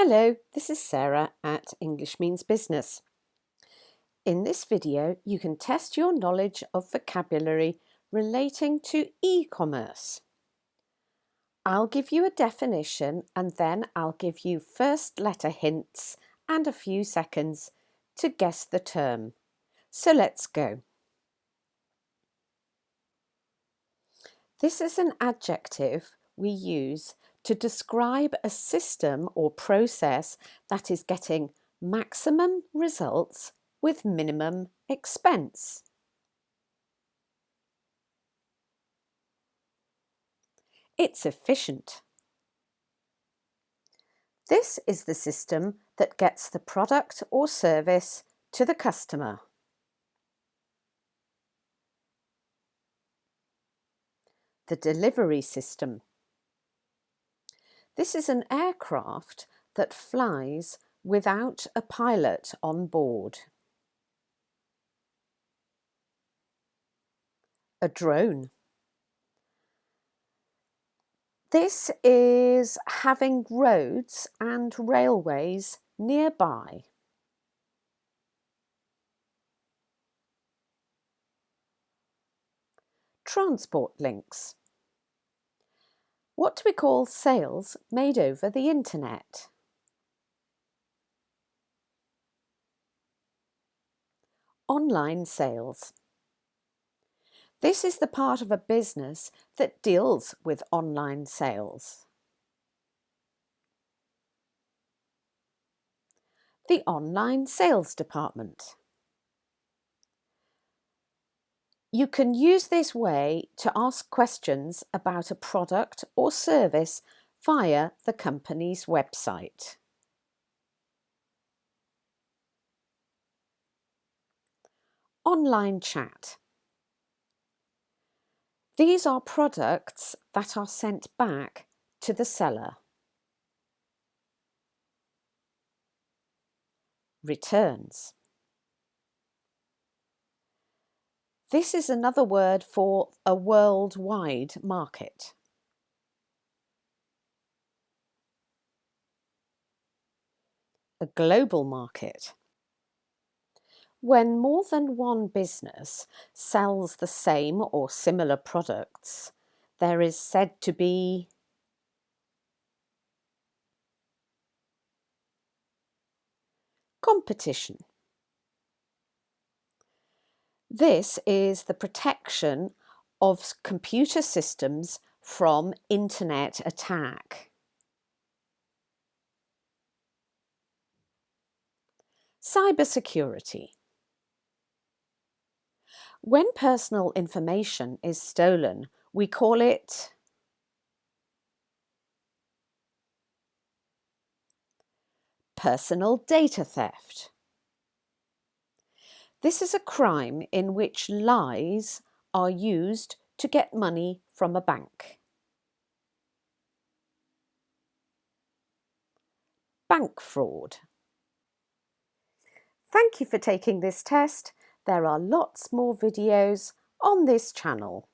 Hello, this is Sarah at English Means Business. In this video, you can test your knowledge of vocabulary relating to e-commerce. I'll give you a definition and then I'll give you first letter hints and a few seconds to guess the term. So let's go. This is an adjective we use to describe a system or process that is getting maximum results with minimum expense. It's efficient. This is the system that gets the product or service to the customer. The delivery system. This is an aircraft that flies without a pilot on board. A drone. This is having roads and railways nearby. Transport links. What do we call sales made over the internet? Online sales. This is the part of a business that deals with online sales. The online sales department. You can use this way to ask questions about a product or service via the company's website. Online chat. These are products that are sent back to the seller. Returns. This is another word for a worldwide market. A global market. When more than one business sells the same or similar products, there is said to be competition. This is the protection of computer systems from internet attack. Cybersecurity. When personal information is stolen, we call it personal data theft. This is a crime in which lies are used to get money from a bank. Bank fraud. Thank you for taking this test. There are lots more videos on this channel.